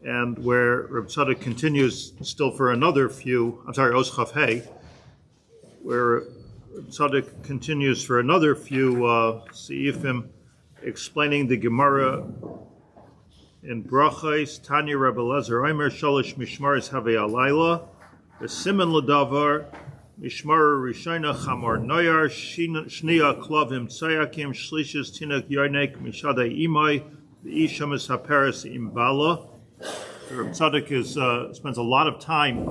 and where Reb Tzadok continues still for another few, Os Chaf Hey, where Reb Tzadok continues for another few Seifim, explaining the Gemara in Brachos, Tanya Rebbe Lezer, Omer Shalosh Mishmaris Havei Alayla, V'simen L'davar, Mishmar Rishayna Chamor Noyar, Shnia Klovim Tzayakim, Shlishis Tinak Yarnek, Mishadei Imai, V'ishamis HaPeres Imbala. Reb Tzadok spends a lot of time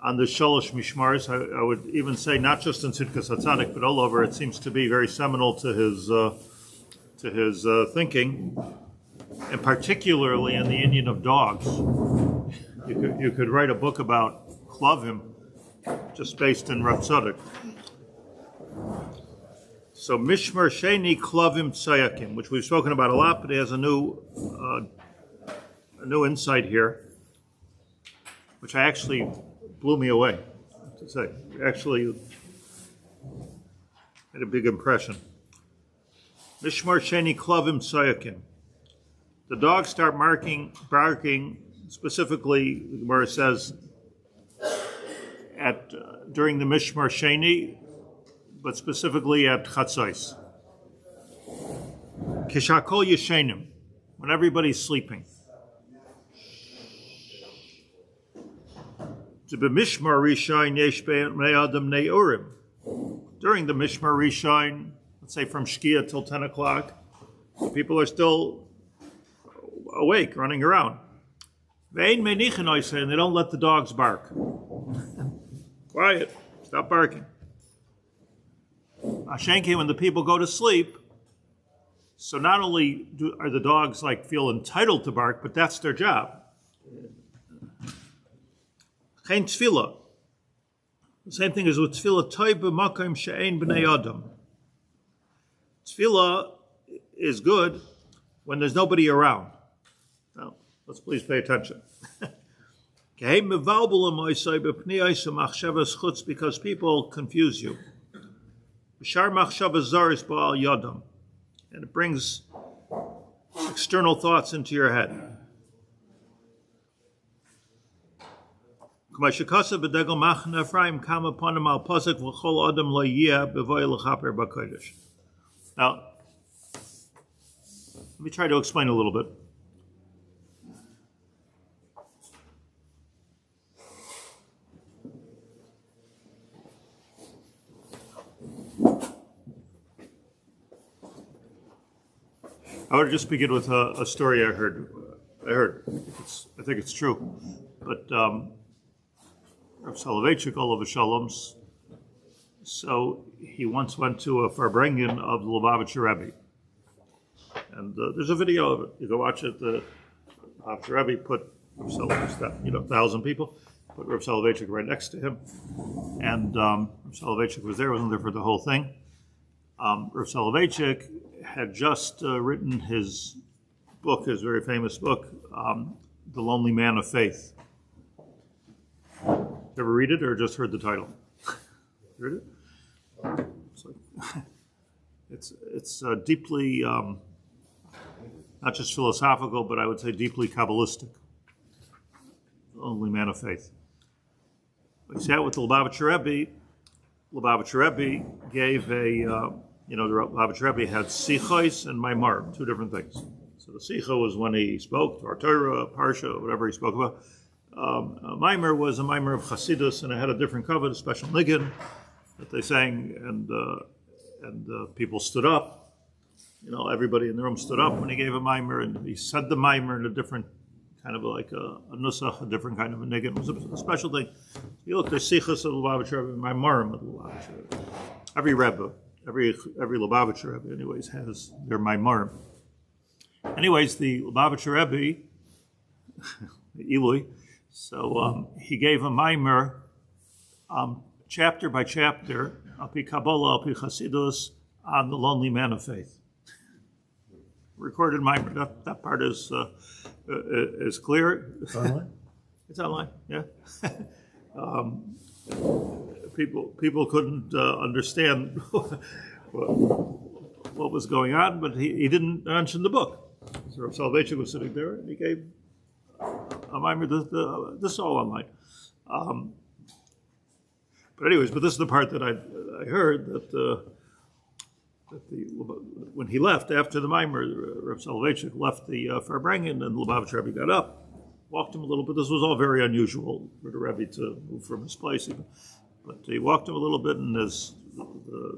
on the Shalosh Mishmaris. I would even say not just in Tzidkas Hatzadik, but all over. It seems to be very seminal to his thinking, and particularly in the Indian of dogs. You could write a book about Klovim, just based in Reb Tzadok. So Mishmar Sheni Klovim Tzayakim, which we've spoken about a lot, but it has a new insight here, which I actually blew me away, I have to say. It actually made a big impression. Mishmar Sheni Klovim Tzayakim. The dogs start barking, specifically, where it says, during the Mishmar Sheni, but specifically at Chatzos. Kishakol Yeshenim, when everybody's sleeping. During the Mishmar Rishon, let's say from Shkia till 10 o'clock, people are still awake, running around. And they don't let the dogs bark. Quiet, stop barking. Ashenki, when the people go to sleep, so not only are the dogs feel entitled to bark, but that's their job. Kein tefillah. The same thing as with tefillah toy b'makom she'ein b'nei adam. Tefillah is good when there's nobody around. Now, let's please pay attention. Because people confuse you. And it brings external thoughts into your head. Now, let me try to explain a little bit. I would just begin with a story I heard. I think it's true, but Rav Soloveitchik, all of the Sholoms. So he once went to a farbrengen of the Lubavitcher Rebbe, and there's a video of it. You go watch it. The Rebbe put Rav Soloveitchik, 1,000 people, put Rav Soloveitchik right next to him, and Rav Soloveitchik wasn't there for the whole thing. Rav Soloveitchik had just written his book, his very famous book, The Lonely Man of Faith. Ever read it or just heard the title? Heard it? It's deeply, not just philosophical, but I would say deeply Kabbalistic. The Lonely Man of Faith. We sat with the Lubavitcher Rebbe. Lubavitcher Rebbe gave the Lubavitcher Rebbe had sichos and maimar, two different things. So the sicha was when he spoke, or Torah, Parsha, whatever he spoke about. Maimer was a Maimer of Chassidus, and it had a different cover, a special niggin that they sang, and people stood up. Everybody in the room stood up when he gave a Maimer, and he said the Maimer in a different kind of like a nusach, a different kind of a niggin. It was a special thing. You look, there's sichas of the Lubavitcher Rebbe, Maimarim of the Lubavitcher Rebbe. Every Rebbe, every Lubavitcher Rebbe, anyways, has their Maimarim. Anyways, the Lubavitcher Rebbe, Ilui, so he gave a Maimer chapter by chapter, Alpi Kabbalah, Alpi Chasidus, on the Lonely Man of Faith. Recorded Maimer. That part is clear. It's online? It's online, yeah. People couldn't understand what was going on, but he didn't mention the book. So Rav Soloveitchik was sitting there, and he gave a mimer. This is all online. But anyways, this is the part that I heard that when he left after the mimer, Reb Soloveitchik left the Farbrengen, and the Lubavitch Rebbe got up, walked him a little bit. This was all very unusual for the Rebbe to move from his place, even. But he walked him a little bit, and the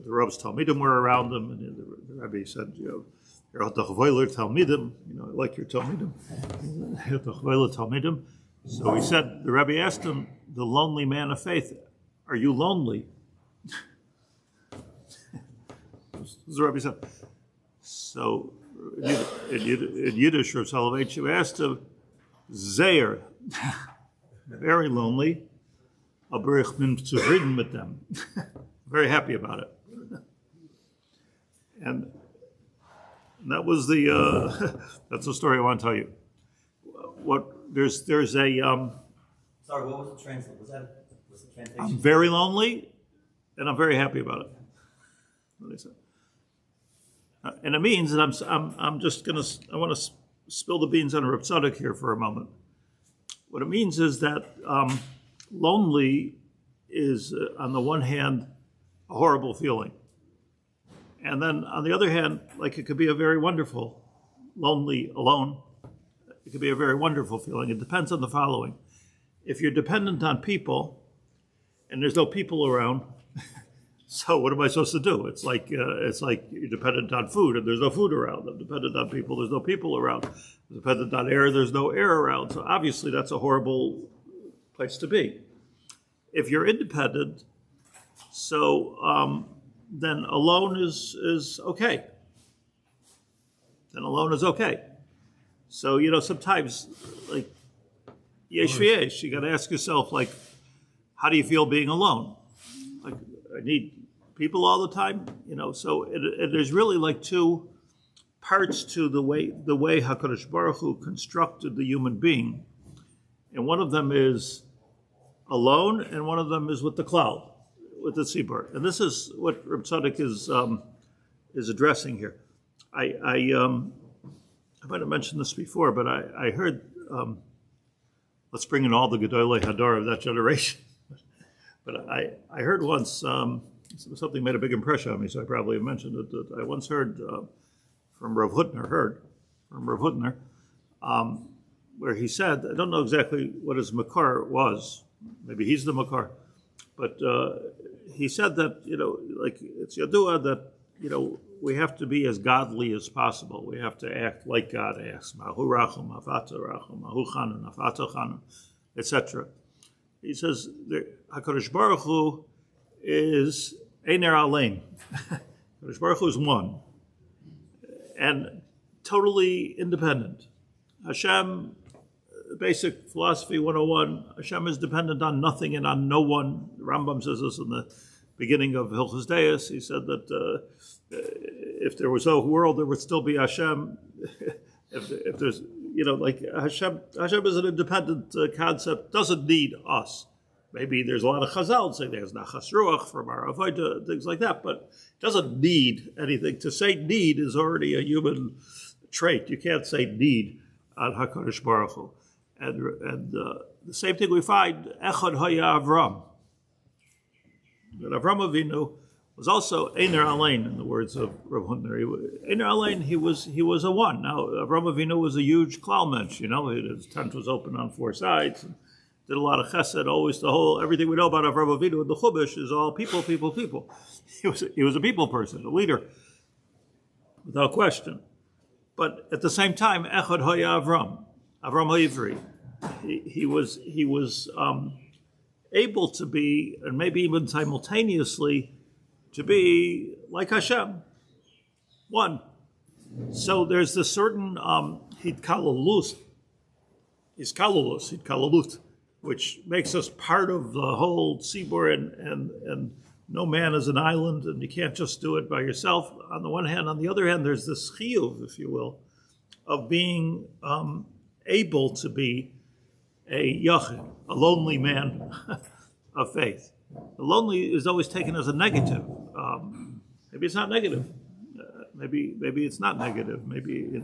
Rebbe's Talmidim were around him, and the Rebbe said, you're Talmidim, I like your Talmidim. Talmidim. So he said, the Rebbe asked him, the lonely man of faith, are you lonely? The Rebbe said. So in Yiddish, Rav Soloveitchik asked him, Zeir, very lonely, aber ich bin zufrieden mit them. Very happy about it. And that was that's the story I want to tell you. There's a Sorry, what was the translation? Was the translation? I'm very lonely, and I'm very happy about it. What they said. And it means that I'm just gonna, I want to spill the beans on Reb Tzadok here for a moment. What it means is that lonely is, on the one hand, a horrible feeling. And then on the other hand, like it could be a very wonderful, lonely, alone. It could be a very wonderful feeling. It depends on the following. If you're dependent on people and there's no people around, so what am I supposed to do? It's like you're dependent on food and there's no food around. I'm dependent on people, there's no people around. I'm dependent on air, there's no air around. So obviously that's a horrible place to be. If you're independent, so then alone is okay. Then alone is okay. So, sometimes, like, yesh v'yesh, you got to ask yourself, like, how do you feel being alone? Like, I need people all the time, So there's really like two parts to the way HaKadosh Baruch Hu constructed the human being, and one of them is alone, and one of them is with the cloud, with the tzibur. And this is what Reb Tzadok is addressing here. I might have mentioned this before, but I heard, let's bring in all the Gedolei Hadar of that generation. But I heard once, something made a big impression on me, so I probably have mentioned it, that I once heard from Rav Hutner, where he said, I don't know exactly what his makar was, maybe he's the makar, but he said that, like it's Yadua that, we have to be as godly as possible. We have to act like God acts, Mahu Rachum, Afata Rachum, Mahu Chanun, Afata Chanun, etc. He says, HaKadosh Baruch Hu is Einer Alein. HaKadosh Baruch Hu is one, and totally independent. Hashem, basic philosophy 101, Hashem is dependent on nothing and on no one. The Rambam says this in the beginning of Hilchos Deis. He said that if there was no world, there would still be Hashem. if there's, like Hashem is an independent concept, doesn't need us. Maybe there's a lot of Chazal saying there's Nachas Ruach from our Avodah, things like that, but it doesn't need anything. To say need is already a human trait. You can't say need on HaKadosh Baruch Hu. And the same thing we find, Echad Haya Avram. That Avram Avinu was also Einer Alein, in the words of Rav Hutner. Einer Alein, he was a one. Now, Avram Avinu was a huge klal mensch, his tent was open on four sides, and did a lot of chesed, always everything we know about Avram Avinu in the Chumash is all people. He was a people person, a leader, without question. But at the same time, Echad Haya Avram Ha'ivri, he was able to be, and maybe even simultaneously, to be like Hashem, one. So there's this certain hitkalulut, which makes us part of the whole tzibur, and no man is an island, and you can't just do it by yourself, on the one hand. On the other hand, there's this chiyuv, if you will, of being able to be a yachid, a lonely man of faith. The lonely is always taken as a negative. Maybe it's not negative. Maybe it's not negative. Maybe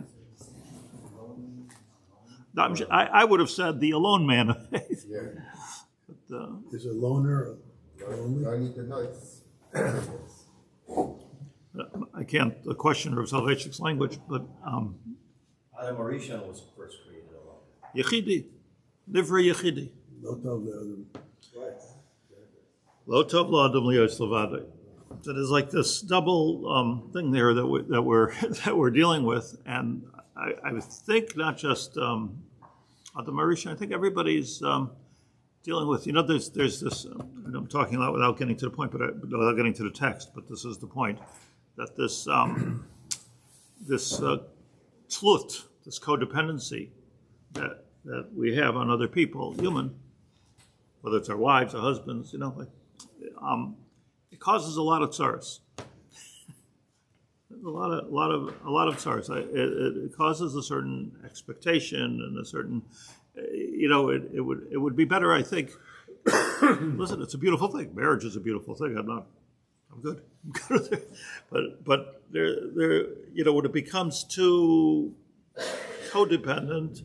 I would have said the alone man of faith. Yeah. But, Is a loner lonely? I need the notes. I can't question Rav Soloveitchik's language, but Adam Arishan was first created alone. Yechidi, Nivra Yechidi. Lo tov le'adam. Lo tov la'adam li'os levadai. So there's like this double thing there that we're dealing with, and I would think not just Adam Arishan. I think everybody's dealing with. There's this. I'm talking a lot without getting to the point, but without getting to the text. But this is the point that this tlut, this codependency that we have on other people, human, whether it's our wives or husbands, it causes a lot of tsaros. a lot of tsaros. It causes a certain expectation and a certain, it would be better, I think. Listen, it's a beautiful thing. Marriage is a beautiful thing. I'm good with it. But there, when it becomes too codependent.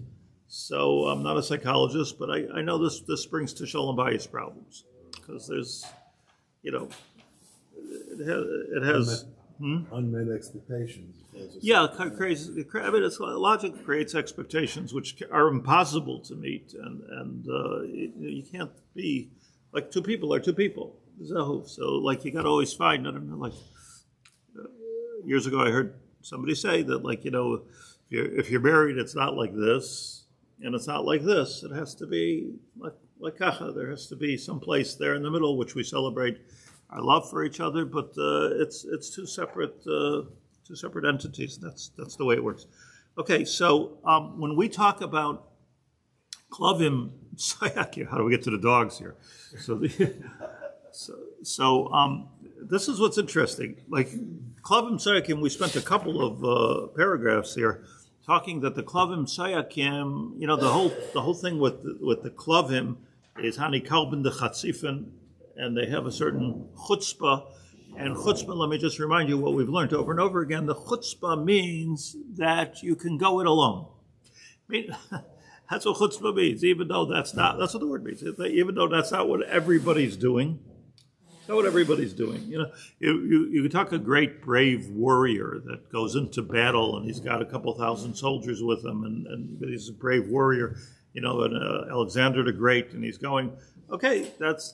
So I'm not a psychologist, but I know this brings to shalom bayis problems because there's, it has unmet expectations. Yeah, logic creates expectations which are impossible to meet, and you can't be like two people are two people. So like you got to always find. I don't know. Like years ago, I heard somebody say that if you're married, it's not like this, and it's not like this. It has to be like kacha. There has to be some place there in the middle which we celebrate our love for each other, but it's two separate entities. That's the way it works. Okay, so when we talk about klavim sayakim, how do we get to the dogs here? So this is what's interesting. Like klavim sayakim, we spent a couple of paragraphs here talking that the klavim sayakim, the whole thing with the klavim is hani kalbin de chatzifin. And they have a certain chutzpah. And chutzpah, let me just remind you what we've learned over and over again. The chutzpah means that you can go it alone. That's what chutzpah means, even though that's what the word means. Even though that's not what everybody's doing. It's not what everybody's doing. You talk a great brave warrior that goes into battle and he's got a couple thousand soldiers with him and he's a brave warrior, and Alexander the Great, and he's going. Okay, that's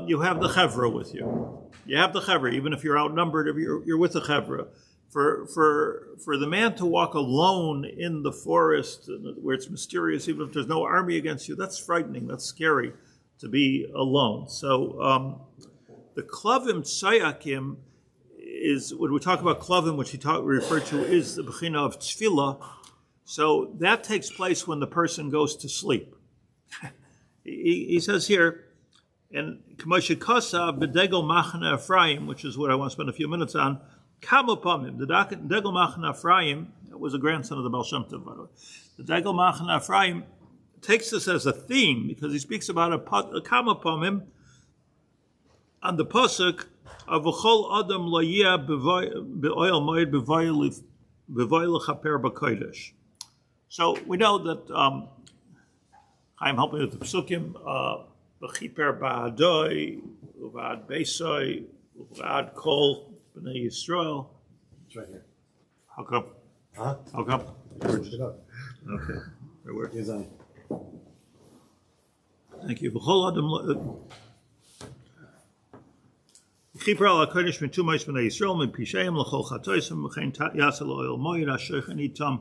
you have the chevra with you. You have the chevra, even if you're outnumbered, you're with the chevra. For the man to walk alone in the forest where it's mysterious, even if there's no army against you, that's frightening. That's scary to be alone. So the klavim tsayakim is when we talk about klavim, which we refer to is the bechina of tefillah. So that takes place when the person goes to sleep. He says here, and K'moshe Kosa b'degel machna Ephraim, which is what I want to spend a few minutes on, Kama Pamim, the degel machna Ephraim, that was a grandson of the Baal Shem Tov, by the way. The degel machna Ephraim takes this as a theme because he speaks about a Kama Pamim on the pasuk of V'chol Adam lo yeh b'oil moed b'voil chaper b'kodesh. So we know that Chaim helped me with the psukim. B'chiper ba'adoi, uvad beisoi, uvad kol b'nei Yisrael. It's right here. How come? Huh? How come? Look it up. Okay. Where? Here's on. Thank you. B'chol adam B'chiper al hakodesh mitumais b'nei Yisrael m'pisheim l'chol chatoisem v'chein yasel oil moed asher chanitam.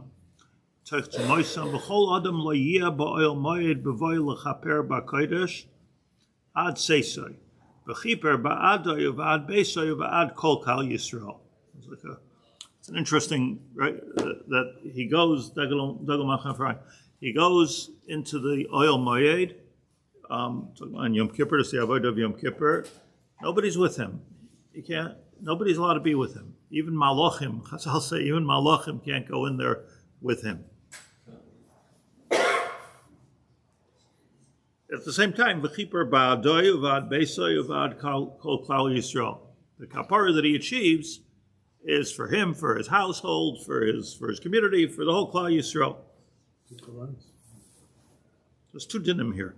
B'chol adam lo yeh ba'oil moed b'voil lechaper b'kodesh ad seisoi b'chiper ba'adoi u'v'ad beisoi u'v'ad kol kal Yisrael. It's an interesting, right? That he goes he goes into the oil moed on Yom Kippur to say avodah of Yom Kippur. Nobody's with him. He can't. Nobody's allowed to be with him. Even malachim. Chazal say even malachim can't go in there with him. At the same time, v'chiper ba'adoi uvad beisoi uvad kol klal Yisrael. The kapara that he achieves is for him, for his household, for his community, for the whole klal Yisrael. There's two dinim here.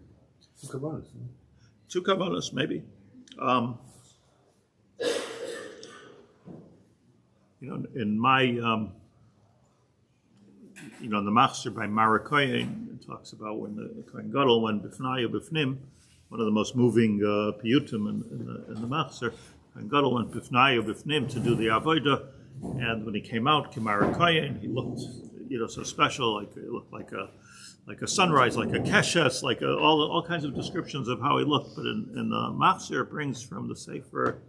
Two kavanas, maybe. In my, in the Machzor by Marikoyin, it talks about when the Kohen Gadol went b'fnai b'fnim, one of the most moving piyutim in the Machzor. Kohen Gadol went b'fnai b'fnim to do the avodah, and when he came out, Marikoyin, he looked, so special, he looked like a sunrise, like a keshes, like all kinds of descriptions of how he looked. But in the Machzor, it brings from the Sefer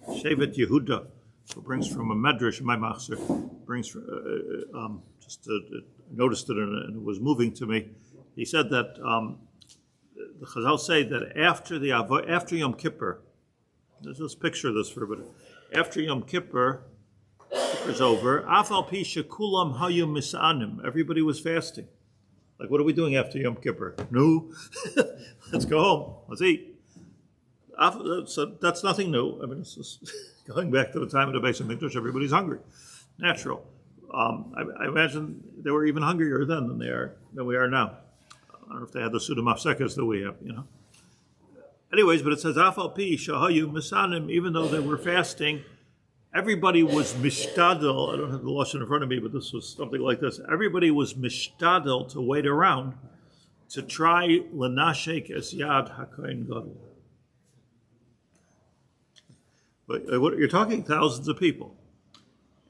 Shevet Yehuda. So it brings from a medrash, my Machzor, brings from, noticed it and it was moving to me. He said that the Chazal say that after Yom Kippur, let's just picture this for a bit. After Yom Kippur is over, Afal pi shekulam hayu misanim. Everybody was fasting. Like, what are we doing after Yom Kippur? No, let's go home. Let's eat. So that's nothing new. I mean, it's just going back to the time of the Beis Hamikdash. Everybody's hungry, natural. I imagine they were even hungrier then than we are now. I don't know if they had the Suda Mafsekas that we have, Anyways, but it says Afal pi shahayu misanim. Even though they were fasting, everybody was mishtadel. I don't have the lashon in front of me, but this was something like this. Everybody was mishtadel to wait around to try lenashek es yad hakohen gadol. But you're talking thousands of people,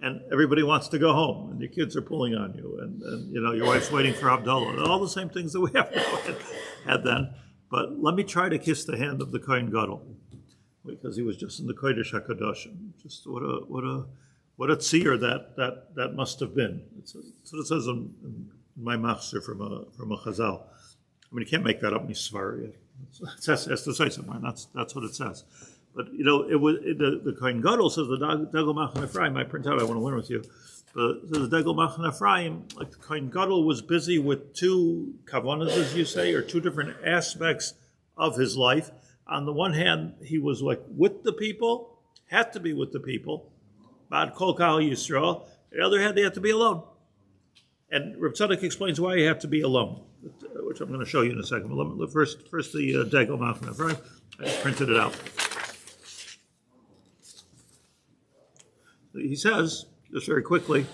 and everybody wants to go home, and your kids are pulling on you, and your wife's waiting for Abdullah, and all the same things that we have now had then. But let me try to kiss the hand of the Kohen Gadol, because he was just in the Kodesh HaKadoshim. Just what a tzir that must have been. That's what it says in my Machzor from a Chazal. I mean, you can't make that up in Yisvar. It has to say somewhere. That's what it says. But it was the Kohen Gadol says the Degel Machan Ephraim. I print out. I want to learn with you. But the Degel Machan Ephraim, like the Kohen Gadol was busy with two kavanas, as you say, or two different aspects of his life. On the one hand, he was like with the people, had to be with the people. Bad Kol Kahal Yisrael. On the other hand, they had to be alone. And Reb Tzadok explains why he had to be alone, which I'm going to show you in a second. But first the Degel Machan Ephraim. I just printed it out. He says, just very quickly,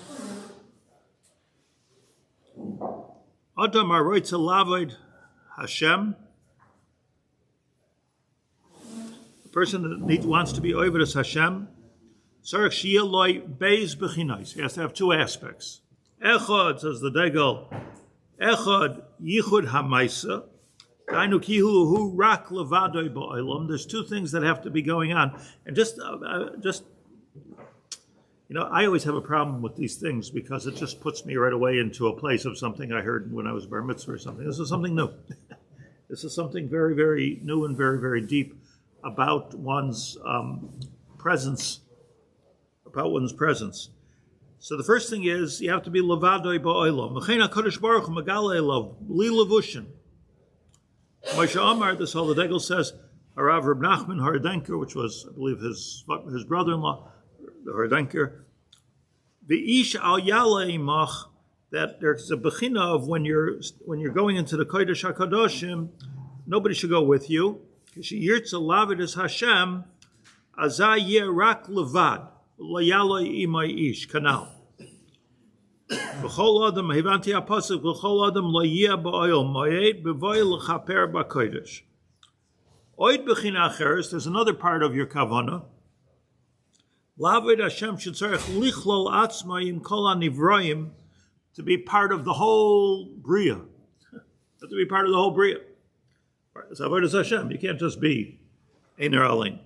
Adam aroitz lavod Hashem. A person that wants to be over as Hashem, sarach shiyeloi beis bechinais. He has to have two aspects. Echad, says the Degel, Echad yichud hamaisa. Dainu kihu hu rak levadoi ba'olam. There's two things that have to be going on, and just. I always have a problem with these things because it just puts me right away into a place of something I heard when I was bar mitzvah or something. This is something new. This is something very, very new and very, very deep about one's presence. So the first thing is you have to be levadoi ba'olam. V'chein HaKadosh Baruch Hu megale elav bli levushin. Moshe Amar, this whole the Degel says, Harav Reb Nachman Hardenker, which was, I believe, his brother-in-law, the Hardenker, the ish al yaleimach, that there's a bechina of when you're going into the Kodesh HaKadoshim, nobody should go with you. Kishi yirtza lavid es Hashem, azay yeh rak levad, layalei imay ish, kanal. B'chol adam, hivanti apasuk, b'chol adam layeh ba'oil, moyed b'voy l'chaper b'kodesh. Oid bechina acheres, there's another part of your kavanah, Lavid Hashem should tzarech lichlol atzmayim kol hanivroim, to be part of the whole bria. To be part of the whole bria. It's avodas Hashem. You can't just be einer alein.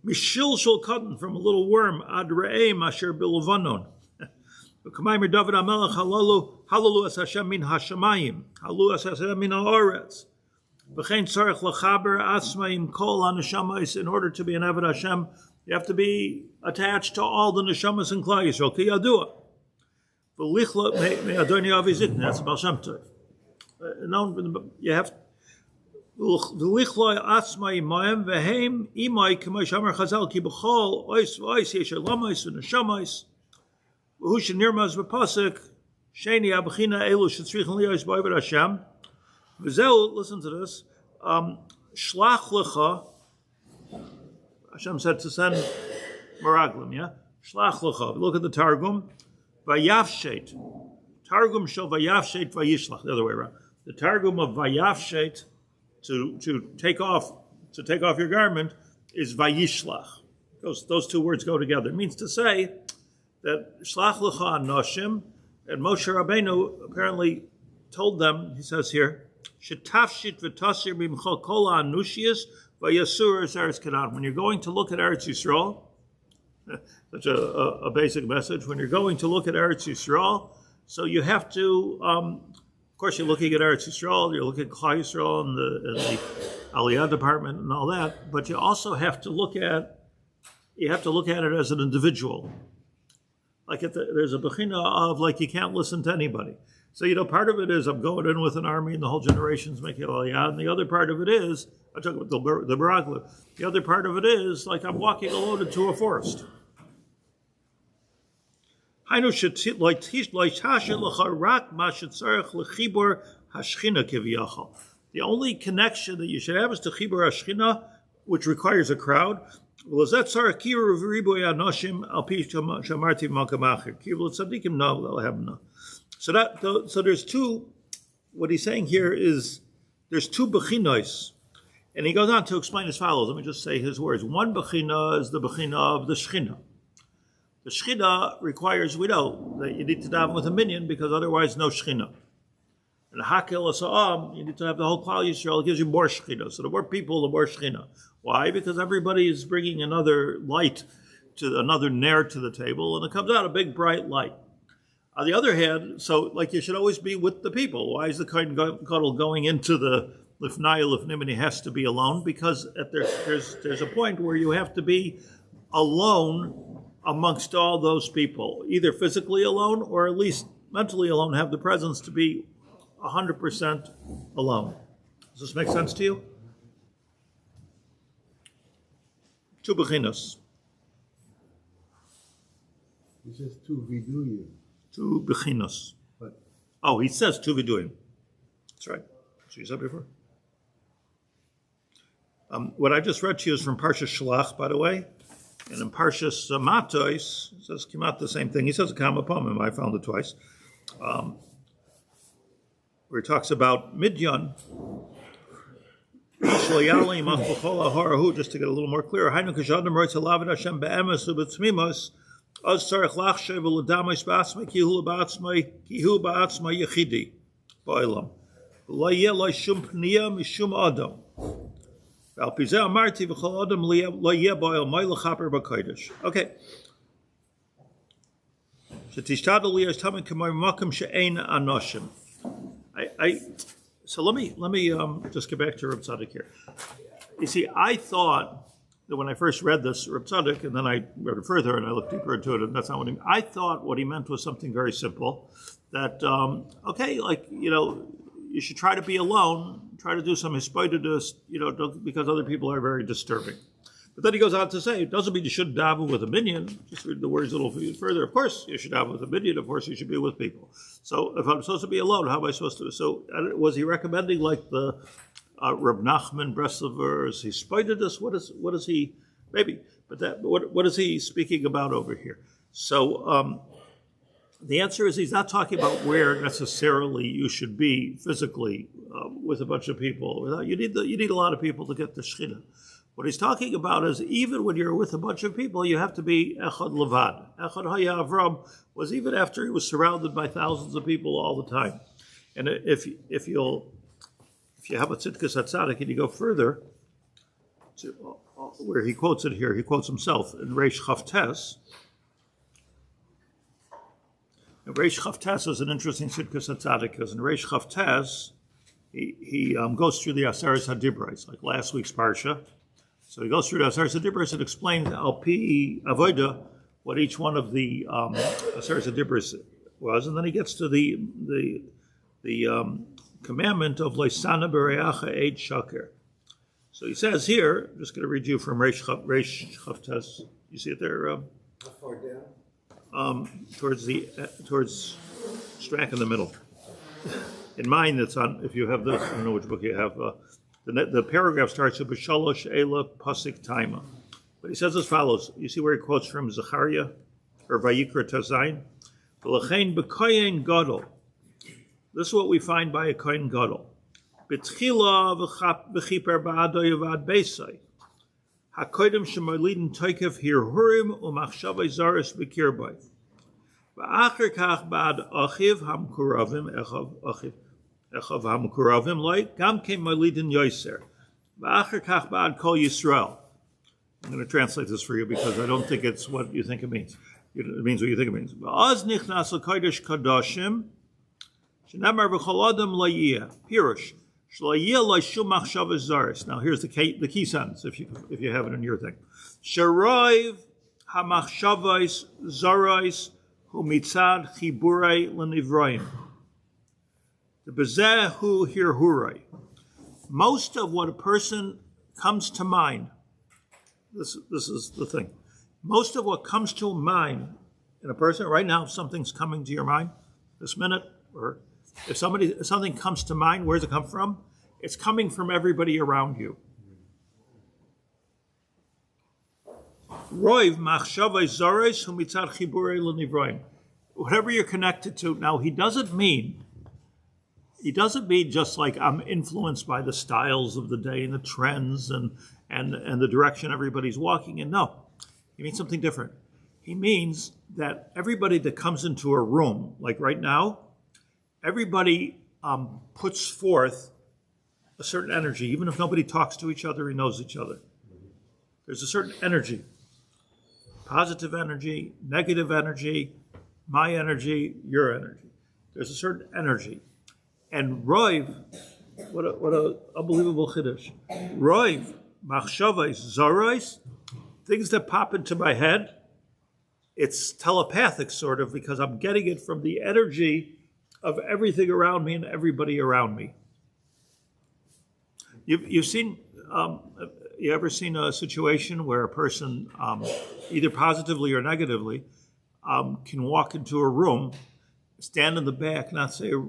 Mishil shel cotton, from a little worm, ad re'em asher bilvanon. V'kamayim David HaMelech halalu es Hashem min hashamayim, halalu es Hashem min haaretz. V'chein tzarech lachaber atzmayim kol hanashamayis. In order to be an avodas Hashem, you have to be attached to all the neshamas and Klal Yisrael. Ki yadua. V'lichla me'adoni avizikna. That's Baal Shem Tov. You have v'lichla atzma imayim v'heim imay k'may shamar chazal ki b'chol ois v'ois yesher lamais v'neshamais v'hu shenirmaz v'pasek sheni abchina elu shetzrichen liyos b'over Hashem V'zeu, listen to this. Shlach lecha. Hashem said to send meraglim. Yeah. Shlach lecha. Look at the Targum. Vayavshet. Targum shel vayavshet vayishlach. The other way around. The Targum of vayavshet, to take off your garment, is vayishlach. Those two words go together. It means to say that shlach lecha anoshim, and Moshe Rabbeinu apparently told them, he says here, shetafshit v'tasir b'mchol kol ha'anushias v'yasur es Eretz Canaan. When you're going to look at Eretz Yisrael, such a basic message, when you're going to look at Eretz Yisrael, so you have to, of course you're looking at Eretz Yisrael, you're looking at Kehillas Yisrael and the Aliyah department and all that, but you also have to look at it as an individual. Like there's a bechina of like you can't listen to anybody. So part of it is I'm going in with an army and the whole generation's making aliyah, and the other part of it is I'm talking about the baragla. The other part of it is like I'm walking alone into a forest. The only connection that you should have is to chibur hashchina, which requires a crowd. So there's two. What he's saying here is there's two bechinos, and he goes on to explain as follows. Let me just say his words. One bechina is the bechina of the shechina. The shechina requires, we know that you need to daven with a minyan because otherwise no shechina. And hakel asa'am, you need to have the whole Klal Yisrael. It gives you more shechina. So the more people, the more shechina. Why? Because everybody is bringing another light, another ner to the table, and it comes out a big bright light. On the other hand, so like you should always be with the people. Why is the kohen gadol going into the lifnai lifnim and he has to be alone? Because there's a point where you have to be alone amongst all those people, either physically alone or at least mentally alone, have the presence to be 100% alone. Does this make sense to you? Two bechinos. He says two viduyim. Two bechinos. But oh, he says two viduyim. That's right. That's what you said before. What I just read to you is from Parshas Shalach, by the way. And in Parshas Matos, it says Kimat the same thing. He says a Kama Pomim. I found it twice. Where he talks about Midyan. Just to get a little more clear. Okay. So let me just get back to Reb Tzadok here. You see, I thought that when I first read this, Reb Tzadok, and then I read it further and I looked deeper into it, and that's not what he meant. I thought what he meant was something very simple, that, you should try to be alone, try to do some hispoidus, because other people are very disturbing. But then he goes on to say, it doesn't mean you shouldn't daven with a minyan. Just read the words a little further. Of course, you should daven with a minyan. Of course, you should be with people. So if I'm supposed to be alone, how am I supposed to? So was he recommending like the Reb Nachman Breslover? Is he spited us? What is he? Maybe, but what is he speaking about over here? So the answer is he's not talking about where necessarily you should be physically with a bunch of people. You need a lot of people to get the Shechina. What he's talking about is even when you're with a bunch of people, you have to be Echad Levad. Echad Haya Avraham was even after he was surrounded by thousands of people all the time. And if you have a Tzidkas Hatzadik and you go further to where he quotes it here, he quotes himself in Reish Chavtes. And Reish Chavtes is an interesting Tzidkas Hatzadik because in Reish Chavtes he goes through the Aseres HaDibros, like last week's Parsha. So he goes through the Aseres HaDibros and explains Al Pi Avoda what each one of the Aseres HaDibros was, and then he gets to the commandment of Leisana Bereacha Eid Shaker. So he says here, I'm just going to read you from Reish Chavtes. You see it there? how far down? Towards Strack in the middle. In mine, it's on, if you have this, I don't know which book you have, the paragraph starts with B'shalosh Eila Pasik Taima. But he says as follows. You see where he quotes from Zechariah, or Vayikra Tazayin? V'lechein b'koyen gadol. This is what we find by a kohen gadol. B'tchila v'chiper ba'ado yavad beisai. Hakodim shemalidin toikev hirhurim u'machshavai zaris b'kirbay. V'acher kach ba'ad achiv hamkuravim echav hamkuravim loy gam ke malidin yoiser. V'acher kach ba'ad kol Yisrael. I'm going to translate this for you because I don't think it's what you think it means. It means what you think it means. V'az nichnas l'kodesh kadoshim shenamar v'chol adam loyiyah. Pirush. Now here's the key sentence, if you have it in your thing. Sharoiv hamachshavais zarais humitzad chiburei lenivroim. The bezehu hirhurai. Most of what a person comes to mind, this is the thing. Most of what comes to mind in a person, right now, if something's coming to your mind, this minute, or if something comes to mind, where does it come from? It's coming from everybody around you. Whatever you're connected to. Now, he doesn't mean just like I'm influenced by the styles of the day and the trends and the direction everybody's walking in. No, he means something different. He means that everybody that comes into a room, like right now, everybody puts forth a certain energy, even if nobody talks to each other, he knows each other. There's a certain energy, positive energy, negative energy, my energy, your energy. There's a certain energy. And Roiv, what a unbelievable chiddush. Roiv, machshavais, zarais, things that pop into my head, it's telepathic sort of because I'm getting it from the energy of everything around me and everybody around me. You've seen, you ever seen a situation where a person, either positively or negatively, can walk into a room, stand in the back, not say a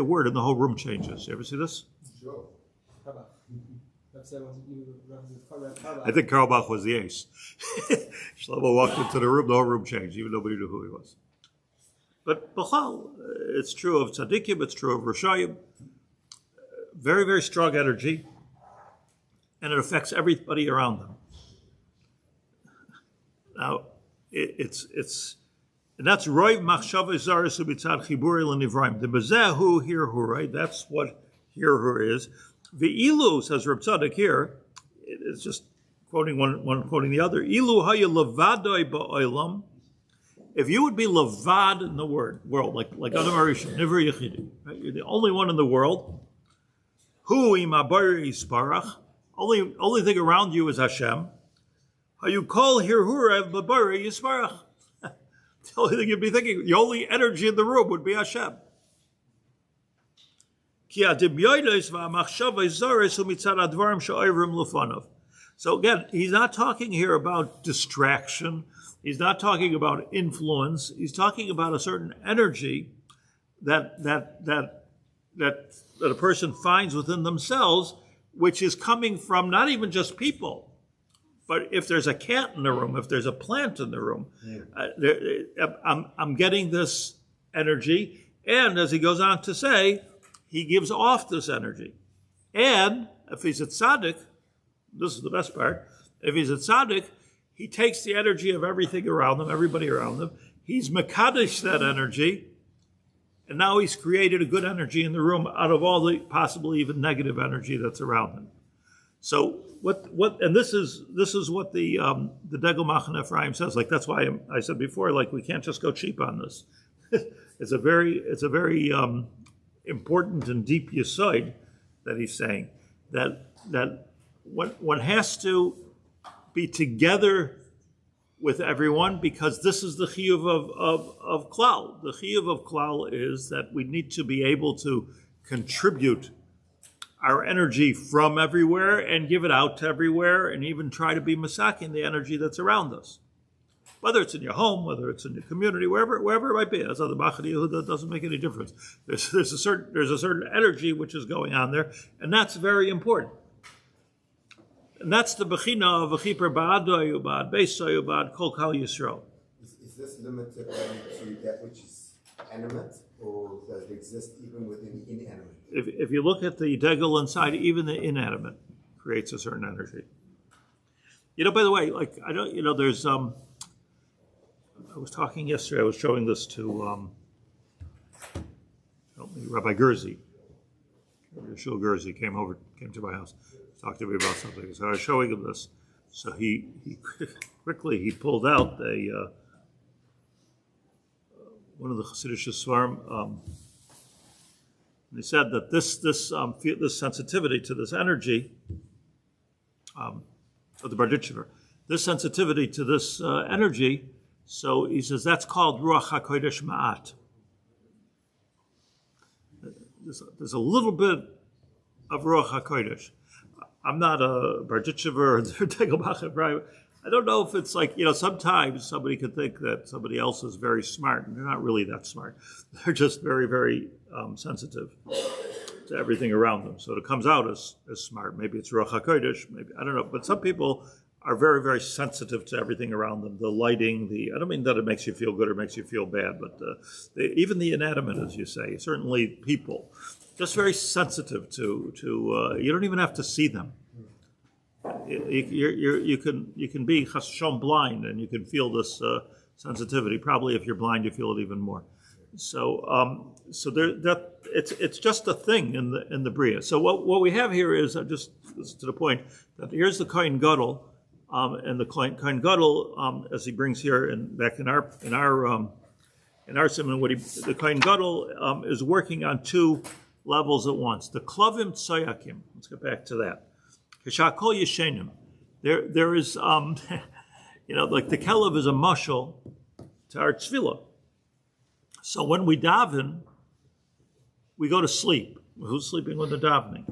word, and the whole room changes. You ever see this? Sure. I think Karlbach was the ace. Shlomo walked into the room, the whole room changed, even nobody knew who he was. But B'chal, it's true of Tzadikim, it's true of Rishayim. Very, very strong energy, and it affects everybody around them. Now, and that's Roiv Machshavah Zaris Ubitzad Chiburi L'Nivraim. The Bezehu Hirhurai, that's what Hirhur is. Ve'ilu, says Reb Tzadok here, it's just quoting one quoting the other. Ilu haya levadoi ba'olam. If you would be levad in the world, like Adam Arishon, Niver Yechidi, right? You're the only one in the world. Hu imabari yisparach. Only thing around you is Hashem. How you call hirhurev babari yisparach. The only thing you'd be thinking, the only energy in the room would be Hashem. So again, he's not talking here about distraction. He's not talking about influence. He's talking about a certain energy that a person finds within themselves, which is coming from not even just people, but if there's a cat in the room, if there's a plant in the room, I'm getting this energy. And as he goes on to say, he gives off this energy. And if he's a tzaddik, this is the best part, if he's a tzaddik, he takes the energy of everything around them, everybody around them, he's mekadesh that energy, and now he's created a good energy in the room out of all the possibly even negative energy that's around him. So and this is what the Degel Machan Ephraim says. Like that's why I said before, like we can't just go cheap on this. It's a very important and deep yesod that he's saying that one has to be together with everyone because this is the chiyuv of klal. The chiyuv of klal is that we need to be able to contribute our energy from everywhere and give it out to everywhere and even try to be masakin the energy that's around us. Whether it's in your home, whether it's in your community, wherever it might be. As on the Machane Yehuda, doesn't make any difference. There's a certain energy which is going on there, and that's very important. And that's the bechina of v'chiper ba'adoy u'ba'ad beisoy u'ba'ad kol kal Yisrael. Is this limited to that which is animate, or does it exist even within the inanimate? If you look at the degel inside, even the inanimate creates a certain energy. By the way, there's I was talking yesterday. I was showing this to Rabbi Gerzi. Rabbi Shul Gerzi came to my house, talked to me about something. So I was showing him this. So he quickly pulled out one of the Chassidish Svarim, and he said that this sensitivity to this energy of the Barditchever, this sensitivity to this energy. So he says that's called Ruach HaKodesh Ma'at. There's a little bit of Ruach HaKodesh. I'm not a Barditchever or Tegelbacher, right? I don't know if it's like, sometimes somebody could think that somebody else is very smart, and they're not really that smart. They're just very, very sensitive to everything around them. So it comes out as smart. Maybe it's Ruach HaKodesh, maybe, I don't know. But some people are very, very sensitive to everything around them. The lighting, I don't mean that it makes you feel good or makes you feel bad, but even the inanimate, as you say, certainly people, just very sensitive to you don't even have to see them. You can be chas v'shalom blind, and you can feel this sensitivity. Probably if you're blind, you feel it even more. So it's just a thing in the Bria. So what we have here is just to the point that here's the Kohen Gadol. And the Kohen Gadol, as he brings here back in our simon, the Kohen Gadol is working on two levels at once. The Klavim Tsayakim. Let's get back to that. Kishakol Yeshenim. There is, like the Kelev is a mashal to our tefillah. So when we daven, we go to sleep. Who's sleeping when they're davening?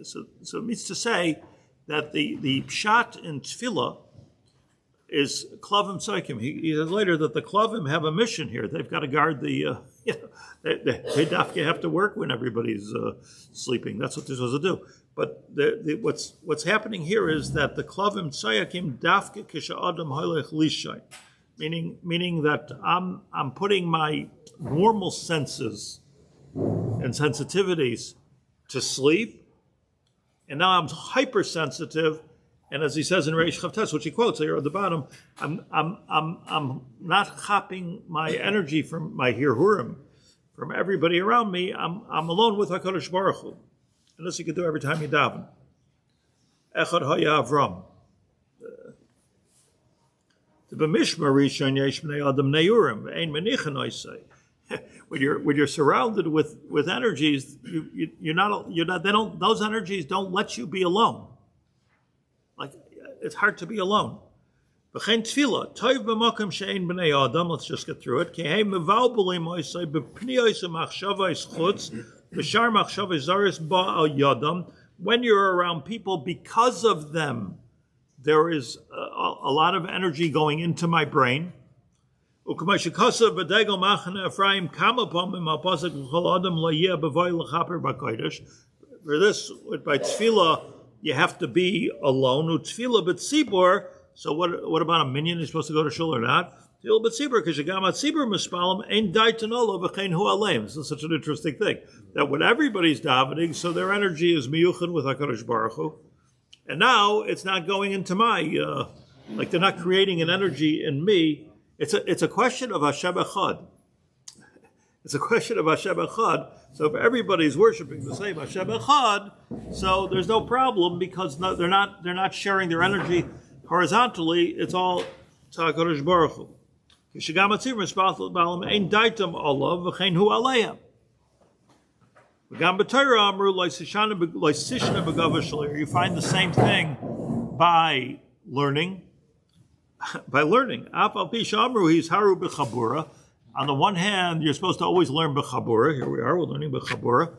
So it means to say that the pshat in tefillah is klavim tzakim. He says later that the klavim have a mission here. They've got to guard the, they have to work when everybody's sleeping. That's what they're supposed to do. But what's happening here is that the klavim tzakim dafke kisha adam hoylech lishay, meaning that I'm putting my normal senses and sensitivities to sleep. And now I'm hypersensitive, and as he says in Reish Chavtes, which he quotes here at the bottom, I'm not chopping my energy from my hirhurim, from everybody around me. I'm alone with HaKadosh Baruch Hu, and this you can do every time you daven. Echad haya Avram. The b'mishmar rishon yesh b'nei adam neyurim ein menichan oisei. When you're surrounded with energies, you're not those energies don't let you be alone. Like it's hard to be alone. V'chein tefillah toiv b'makom she'ein b'nei adam. Let's just get through it. Kehei mevalbulim oisei b'pniyos u'machshavos chutz v'shar machshavos zaris ba'al yadam. When you're around people, because of them, there is a lot of energy going into my brain. For this, by tefillah, you have to be alone. Utfila b'tzibur. So what about a minion? He's supposed to go to shul or not? Tefillah b'tzibur, because yagamat tzibur mispalim ain't daitanola v'chein hu aleim. This is such an interesting thing that when everybody's davening, so their energy is miyuchan with HaKadosh Baruch Hu, and now it's not going into my like they're not creating an energy in me. It's a question of Hashem Echad. It's a question of Hashem Echad. So if everybody's worshiping the same Hashem Echad, so there's no problem because they're not sharing their energy horizontally. It's all HaKadosh Baruch Hu. Kishagam atzir mispathel b'alam ein daitam olav v'chein hu aleim. V'gam b'Torah amru lo'isishna b'gava shalir. You find the same thing by learning. By learning. On the one hand, you're supposed to always learn b'chabura. Here we are, we're learning b'chabura.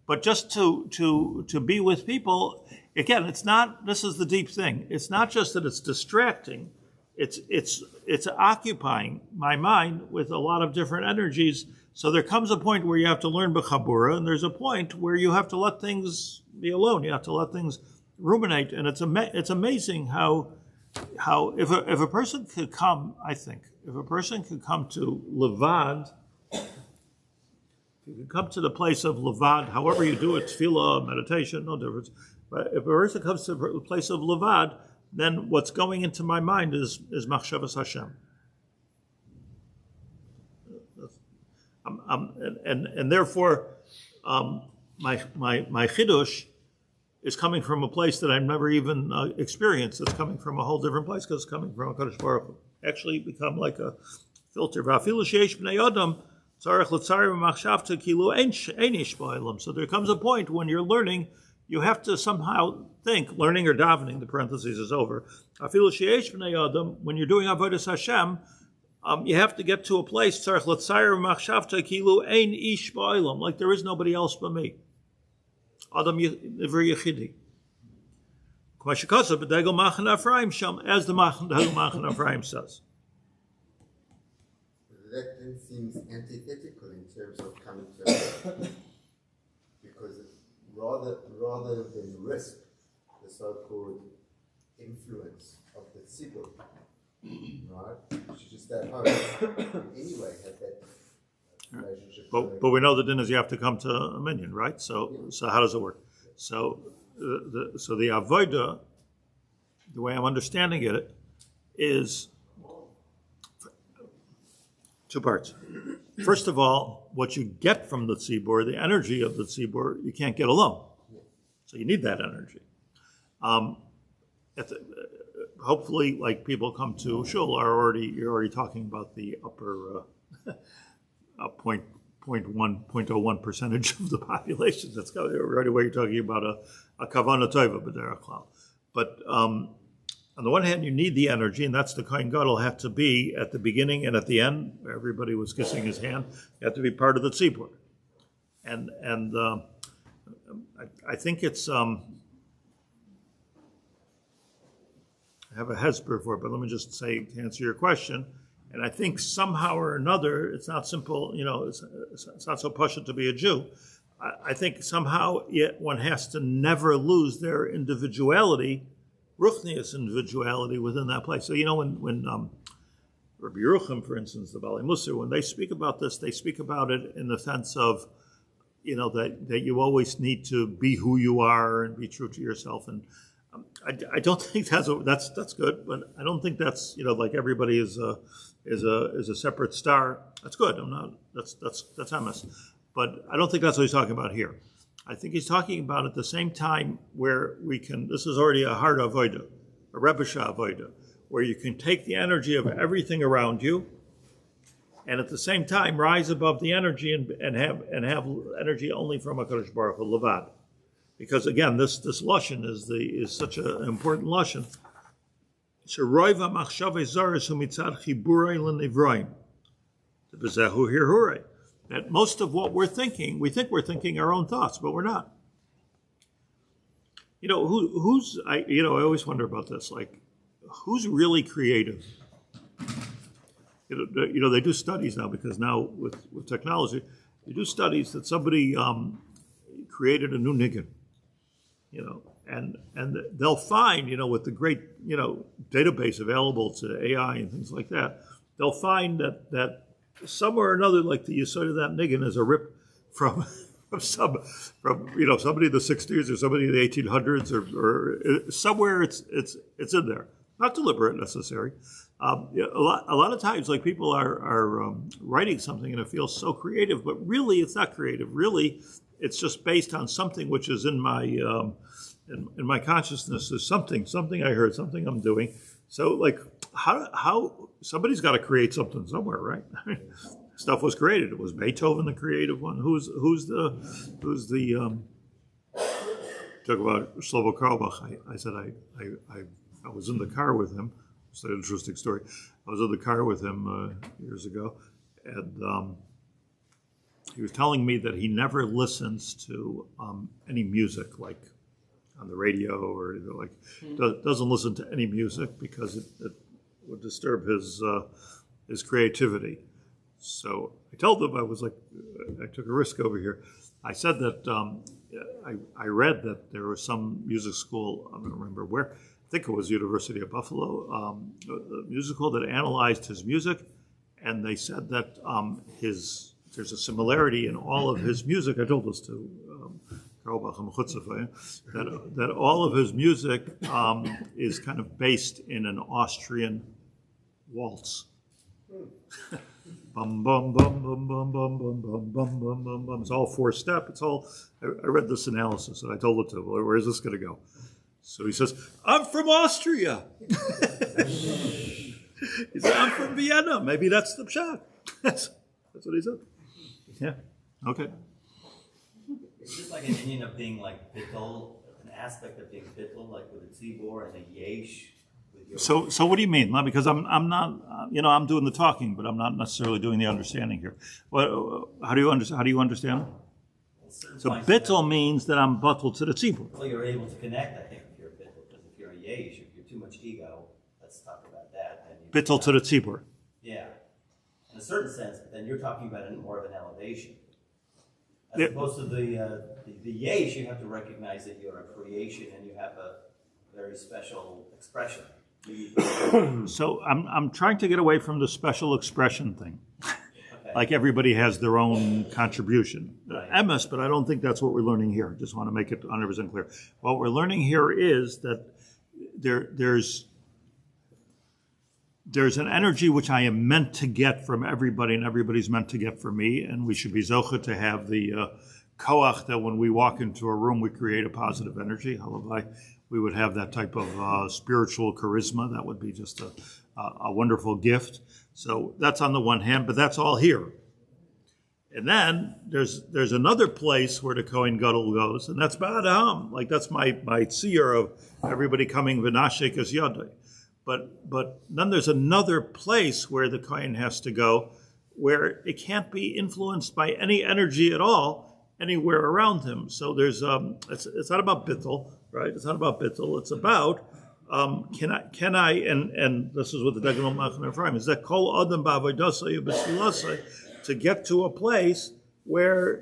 But just to be with people, again, it's not. This is the deep thing. It's not just that it's distracting. It's occupying my mind with a lot of different energies. So there comes a point where you have to learn b'chabura, and there's a point where you have to let things be alone. You have to let things ruminate, and it's amazing how if a person could come, I think, if a person could come to Levad, you could come to the place of Levad, however you do it, tefillah, meditation, no difference. But if a person comes to the place of Levad, then what's going into my mind is machshavas Hashem. And therefore, my chidush is coming from a place that I've never even experienced. It's coming from a whole different place because it's coming from a Kadosh Baruch Hu. Actually become like a filter. So there comes a point when you're learning, you have to somehow think, learning or davening, the parentheses is over. When you're doing Avodas Hashem, you have to get to a place, like there is nobody else but me. Adam Ivri Yechidi. As the Machan Ephraim says. That then seems antithetical in terms of coming to because rather than risk the so-called influence of the tzibur, right? You should just stay at home anyway, have that relationship. But we know the din is you have to come to a minyan, right? So how does it work? So the avodah, the way I'm understanding it, is two parts. First of all, what you get from the tzibur, the energy of the tzibur, you can't get alone. So you need that energy. Hopefully, like people come to shul, you're already talking about the upper 0.1 percentage of the population. That's already where you're talking about a kavanah tova b'derech klal. But on the one hand, you need the energy, and that's the Kohen Gadol have to be at the beginning and at the end. Everybody was kissing his hand. You have to be part of the tzibur, and I think it's. I have a hesper for it, but let me just say to answer your question. And I think somehow or another, it's not simple. It's not so pashut to be a Jew. I think somehow one has to never lose their individuality. Ruchnius individuality within that place. So when Rabbi Yerucham, for instance, the Balei Musar, when they speak about this, they speak about it in the sense of, that you always need to be who you are and be true to yourself. And I don't think that's good, but I don't think that's like everybody is a separate star. That's good. That's emes. But I don't think that's what he's talking about here. I think he's talking about at the same time where this is already a hard avodah, a rebbeisha avodah, where you can take the energy of everything around you and at the same time rise above the energy and have energy only from HaKadosh Baruch Hu levad. Because again, this lashon is such an important lashon. Sheroiva machshavei zaris hu mitzad chiburei lenivroim. Bezehu hirhurei. That most of what we're thinking, we think we're thinking our own thoughts, but we're not. I always wonder about this, like, who's really creative? They do studies now, because now with technology, they do studies that somebody created a new niggin, and they'll find, with the great, database available to AI and things like that, they'll find that somewhere or another, like the yesod of that niggin is a rip from somebody in the 60s or somebody in the 1800s or somewhere it's in there. Not deliberate necessary. A lot of times, like, people are writing something and it feels so creative, but really it's not creative. Really, it's just based on something which is in my in my consciousness. There's something I heard, something I'm doing. So, like, how somebody's got to create something somewhere, right? Stuff was created. It was Beethoven, the creative one. Who's the talk about Shlomo Karlbach. I said I was in the car with him. It's an interesting story. I was in the car with him years ago, and he was telling me that he never listens to any music, like on the radio or like doesn't listen to any music because it would disturb his creativity. So I told him, I was like, I took a risk over here. I said that I read that there was some music school, I don't remember where, I think it was University of Buffalo, a music school that analyzed his music, and they said that there's a similarity in all of his music. I told this to that all of his music is kind of based in an Austrian waltz. Bum bum bum bum bum bum bum bum bum bum bum bum. It's all 4-step. It's all. I read this analysis and I told it to him. Where is this going to go? So he says, "I'm from Austria." He said, "I'm from Vienna." Maybe that's the pshat. That's what he said. Yeah. Okay. It's just like an Indian of being like bittul, an aspect of being bittul, like with a tzibor and a yesh. So what do you mean? Because I'm not, I'm doing the talking, but I'm not necessarily doing the understanding here. How do you understand? So bittul means that I'm bittul to the tzibur. Well, you're able to connect, I think, if you're bittul, because if you're a yesh, if you're too much ego, let's talk about that. Bittul to the tzibur. Yeah, in a certain sense, but then you're talking about it more of an elevation. As opposed to the yesh, you have to recognize that you're a creation and you have a very special expression. So I'm trying to get away from the special expression thing. Okay. Like everybody has their own contribution. Right. MS, but I don't think that's what we're learning here. Just want to make it 100% clear. What we're learning here is that there's an energy which I am meant to get from everybody, and everybody's meant to get from me, and we should be zocha to have the koach that when we walk into a room, we create a positive energy. Halavai. We would have that type of spiritual charisma. That would be just a wonderful gift. So that's on the one hand, but that's all here. And then there's another place where the Kohen Gadol goes, and that's Ba'adam. Like that's my tzir of everybody coming v'nashek as yadai. But then there's another place where the Kohen has to go, where it can't be influenced by any energy at all anywhere around him. So there's it's not about bittul. Right, it's not about bittul. It's about can I and this is what the Dagan Machan Ephraim is that kol adam ba'avodas b'tfilasai to get to a place where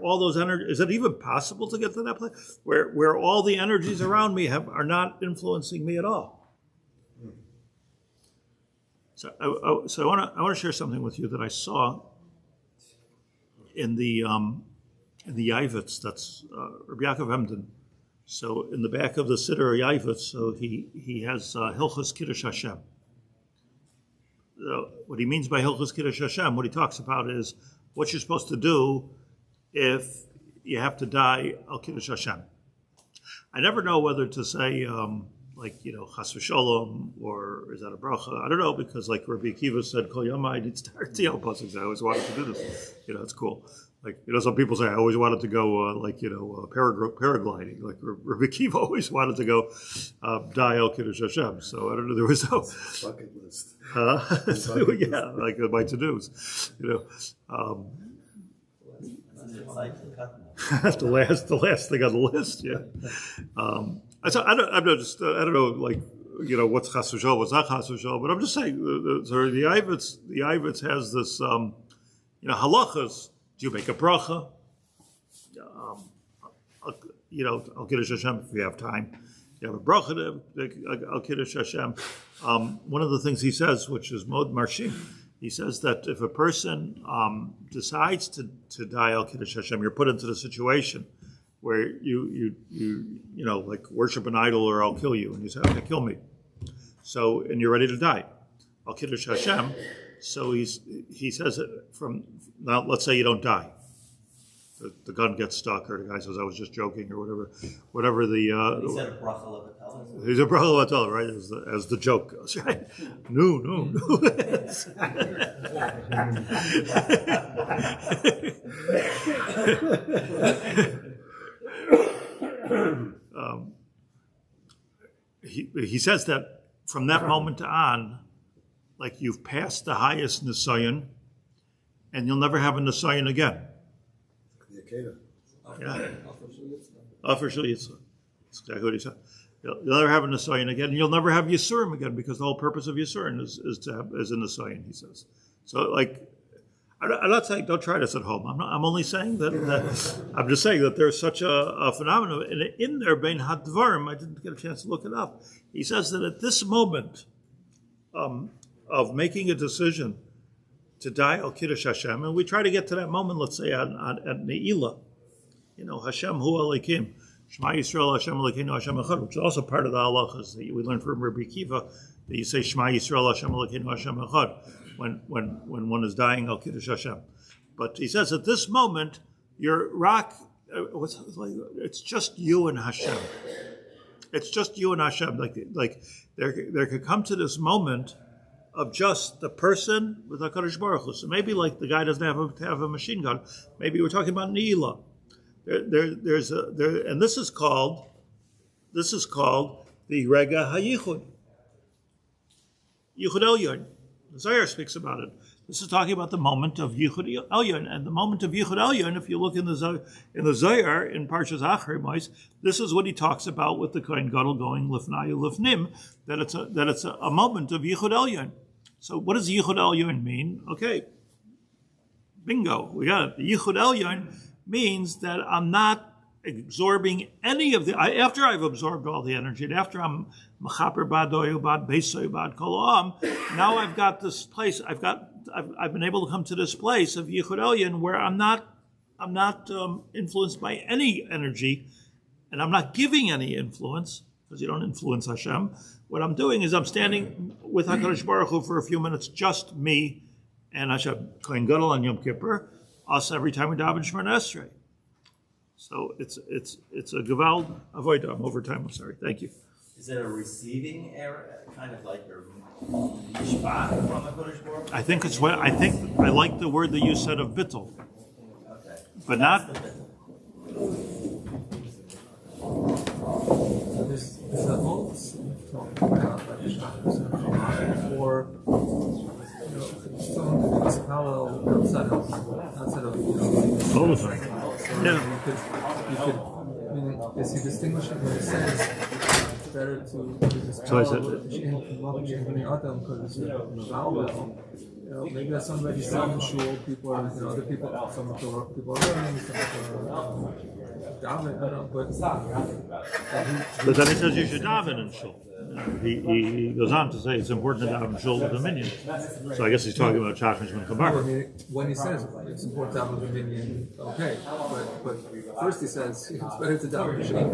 all those energies, is it even possible to get to that place where all the energies around me are not influencing me at all? So I want to share something with you that I saw in the Yavitz. That's Rabbi Yaacov Haber. So in the back of the Siddur Yavitz, so he has Hilchos Kiddush Hashem. What he means by Hilchos Kiddush Hashem, what he talks about is what you're supposed to do if you have to die al Kiddush Hashem. I never know whether to say Chas v'Sholom, or is that a bracha? I don't know, because like Rabbi Akiva said, Kol Yamai Nitztarti al Pasuk. I always wanted to do this. It's cool. Like, some people say, I always wanted to go, paragliding. Like, Rabbi Akiva always wanted to go die El Kiddush Hashem. So, I don't know, there was no... Bucket list. Yeah, like my to-dos, That's the last thing on the list, yeah. I don't know, like, what's Chas v'Sholom, what's not Chas v'Sholom, but I'm just saying, the Yavitz has this, halachas. Do you make a bracha? Al Kiddush Hashem if you have time. You have a bracha Al Kiddush Hashem. One of the things he says, which is Mod Marshim, he says that if a person decides to die Al Kiddush Hashem, you're put into the situation where you like worship an idol or I'll kill you, and you say, okay, kill me. So, and you're ready to die. Al Kiddush Hashem. So he says it from now. Let's say you don't die, the gun gets stuck, or the guy says I was just joking, or whatever the. He said a bracha levatala. He's a bracha levatala, right? As the joke goes, right? No. He says that from that moment on, like you've passed the highest nisayon, and you'll never have a Nisayan again. The Akeda. Yeah. Officially, it's exactly what he said. You'll never have a Nisayan again, and you'll never have Yisurim again, because the whole purpose of Yisurim is a Nisayan, he says. So, like, I'm not saying don't try this at home. I'm only saying that I'm just saying that there's such a phenomenon. And in there, Bein Hadvarim, I didn't get a chance to look it up. He says that at this moment of making a decision to die al Kiddush Hashem, and we try to get to that moment, let's say at Ne'ilah, Hashem Hu Elokim, Shema Yisrael Hashem Elokeinu Hashem Echad, which is also part of the halachas that we learned from Rabbi Kiva, that you say Shema Yisrael Hashem Elokeinu Hashem Echad when one is dying al Kiddush Hashem. But he says at this moment, your rock, it's just you and Hashem. It's just you and Hashem. Like there could come to this moment of just the person with HaKadosh Baruch Hu. So maybe like the guy doesn't have to have a machine gun. Maybe we're talking about Ne'ilah. And this is called the Rega HaYichud. Yichud Elyon. The Zohar speaks about it. This is talking about the moment of Yichud Elyon, and the moment of Yichud Elyon. If you look in the Zohar in Parshas Acharimois, this is what he talks about with the Kohen Gadol going Lifnayu Lifnim. That it's a moment of Yichud Elyon. So what does Yichud Elyon mean? Okay, bingo, we got it. The Yichud Elyon means that I'm not absorbing any of the, after I've absorbed all the energy, and after I'm Mechaper Badoyu Bad Besoy Bad Koloam, now I've got this place, I've been able to come to this place of Yichud Elyon where I'm not influenced by any energy, and I'm not giving any influence, because you don't influence Hashem. What I'm doing is I'm standing with HaKadosh Baruch Hu for a few minutes, just me and Hashem, Kohen Gadol on Yom Kippur, us every time we daven Shemona Esrei. So it's a Gevald Avodah. I'm over time. I'm sorry. Thank you. Is it a receiving area, kind of like your mishpat from the Kodesh Baruch? I think it's what I like the word that you said of bittul. Okay. But not. There's a whole talk about or some is parallel outside of All the time. Yeah. You could is he distinguishing when he says it's better to just So I said maybe that's somebody saying in shul, people are other people, some people are learning, some people are davening, I don't know, but then he says you should daven in shul. He goes on to say it's important to daven shul with the minion. So I guess he's talking about Shachar Shemon Kabar. When he says it's important to daven with the minion, okay, but first he says it's better to daven shul.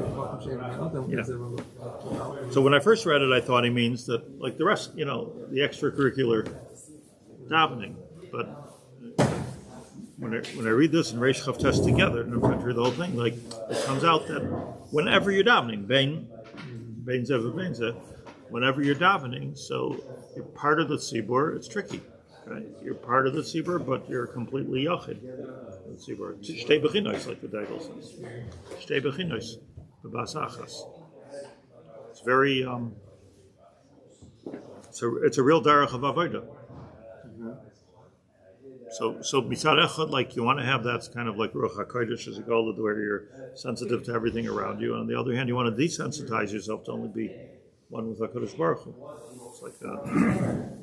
So when I first read it, I thought he means that like the rest, the extracurricular davening. But when I read this and Reish Chav Test together, and I'm trying to read the whole thing, like it comes out that whenever you're davening, Bein Zev, whenever you're davening, so you're part of the tzibur, it's tricky, right? You're part of the tzibur, but you're completely yachid. The tzibur, shtei bechinos, like the Daigle says, shtei bechinos, b'bas achas. It's very, it's a real darach of avodah. So mitzad echad, like you want to have that's kind of like Ruach HaKodesh as a goal, where you're sensitive to everything around you. And on the other hand, you want to desensitize yourself to only be one with HaKadosh Baruch Hu. It's like that.